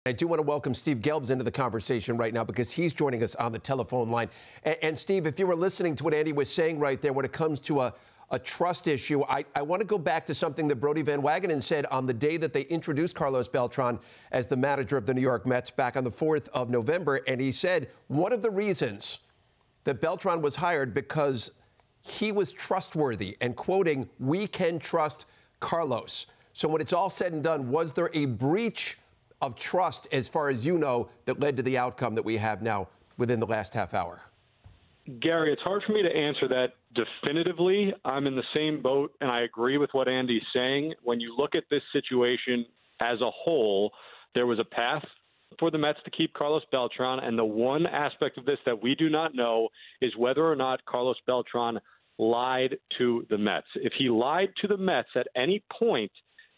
I do want to welcome Steve Gelbs into the conversation right now because he's joining us on the telephone line. And Steve, if you were listening to what Andy was saying right there when it comes to a trust issue, I want to go back to something that Brodie Van Wagenen said on the day that they introduced Carlos Beltran as the manager of the New York Mets back on the 4th of November. And he said one of the reasons that Beltran was hired because he was trustworthy, and quoting, "We can trust Carlos." So when it's all said and done, was there a breach of trust, as far as you know, that led to the outcome that we have now within the last half hour? Gary, it's hard for me to answer that definitively. I'm in the same boat, and I agree with what Andy's saying. When you look at this situation as a whole, there was a path for the Mets to keep Carlos Beltran, and the one aspect of this that we do not know is whether or not Carlos Beltran lied to the Mets. If he lied to the Mets at any point,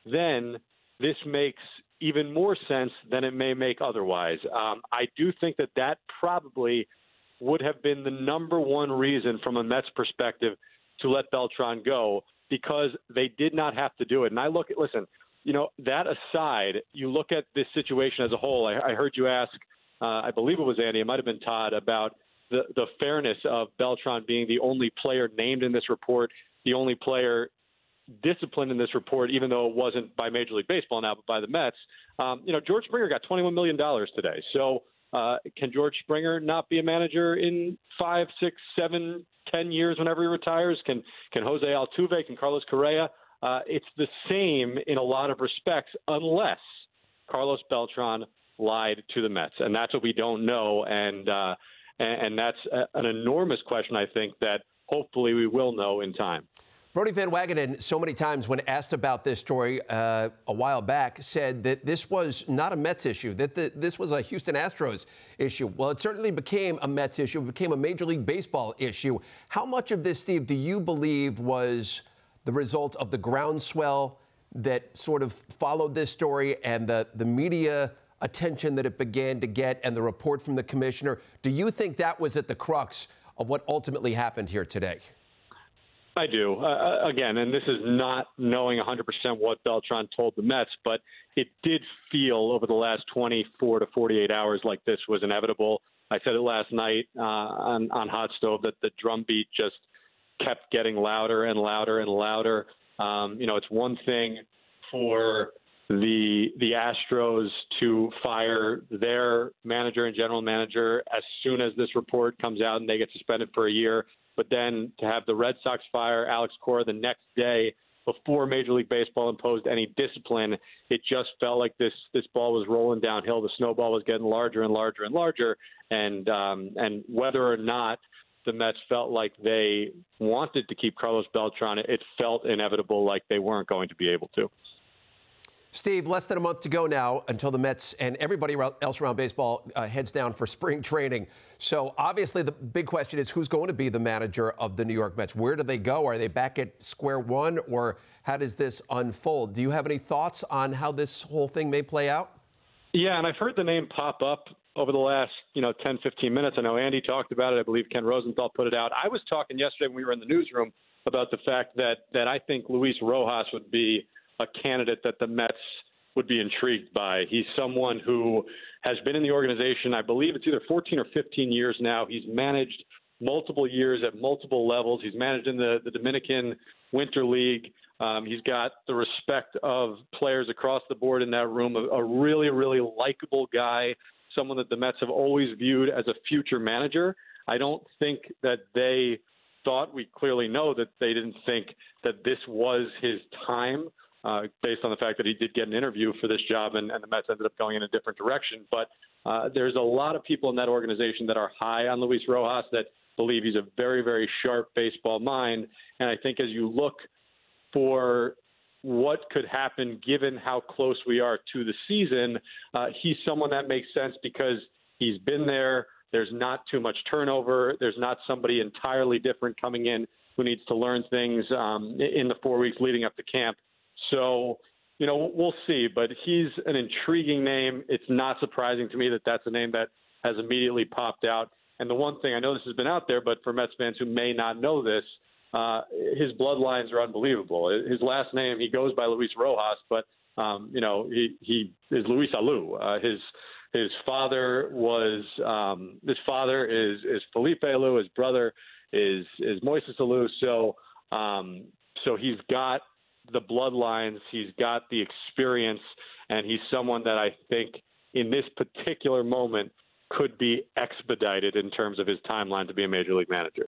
then this makes even more sense than it may make otherwise. I do think that probably would have been the number one reason from a Mets perspective to let Beltran go, because they did not have to do it. And listen, that aside, you look at this situation as a whole. I heard you ask, I believe it was Andy, it might have been Todd, about the fairness of Beltran being the only player named in this report, the only player disciplined in this report, even though it wasn't by Major League Baseball now, but by the Mets. George Springer got $21 million today. So can George Springer not be a manager in 5, 6, 7, 10 years whenever he retires? Can Jose Altuve, can Carlos Correa? It's the same in a lot of respects, unless Carlos Beltran lied to the Mets. And that's what we don't know. And that's an enormous question, I think, that hopefully we will know in time. Brodie Van Wagenen, so many times when asked about this story a while back, said that this was not a Mets issue, that this was a Houston Astros issue. Well, it certainly became a Mets issue. It became a Major League Baseball issue. How much of this, Steve, do you believe was the result of the groundswell that sort of followed this story and the media attention that it began to get and the report from the commissioner? Do you think that was at the crux of what ultimately happened here today? I do. Again, and this is not knowing 100% what Beltran told the Mets, but it did feel over the last 24 to 48 hours like this was inevitable. I said it last night on Hot Stove that the drumbeat just kept getting louder and louder and louder. It's one thing for the Astros to fire their manager and general manager as soon as this report comes out and they get suspended for a year. But then to have the Red Sox fire Alex Cora the next day before Major League Baseball imposed any discipline, it just felt like this ball was rolling downhill. The snowball was getting larger and larger and larger. And whether or not the Mets felt like they wanted to keep Carlos Beltran, it felt inevitable, like they weren't going to be able to. Steve, less than a month to go now until the Mets and everybody else around baseball heads down for spring training. So obviously the big question is who's going to be the manager of the New York Mets? Where do they go? Are they back at square one, or how does this unfold? Do you have any thoughts on how this whole thing may play out? Yeah, and I've heard the name pop up over the last 10, 15 minutes. I know Andy talked about it. I believe Ken Rosenthal put it out. I was talking yesterday when we were in the newsroom about the fact that I think Luis Rojas would be a candidate that the Mets would be intrigued by. He's someone who has been in the organization, I believe it's either 14 or 15 years now. He's managed multiple years at multiple levels. He's managed in the Dominican Winter League. He's got the respect of players across the board in that room, a really, really likable guy, someone that the Mets have always viewed as a future manager. I don't think that they thought, we clearly know that they didn't think that this was his time. Based on the fact that he did get an interview for this job and the Mets ended up going in a different direction. But there's a lot of people in that organization that are high on Luis Rojas that believe he's a very, very sharp baseball mind. And I think as you look for what could happen given how close we are to the season, he's someone that makes sense because he's been there. There's not too much turnover. There's not somebody entirely different coming in who needs to learn things in the 4 weeks leading up to camp. So, we'll see. But he's an intriguing name. It's not surprising to me that that's a name that has immediately popped out. And the one thing, I know this has been out there, but for Mets fans who may not know this, his bloodlines are unbelievable. His last name, he goes by Luis Rojas, but he is Luis Alou. His father is Felipe Alou. His brother is Moises Alou. So he's got the bloodlines, he's got the experience, and he's someone that I think in this particular moment could be expedited in terms of his timeline to be a major league manager.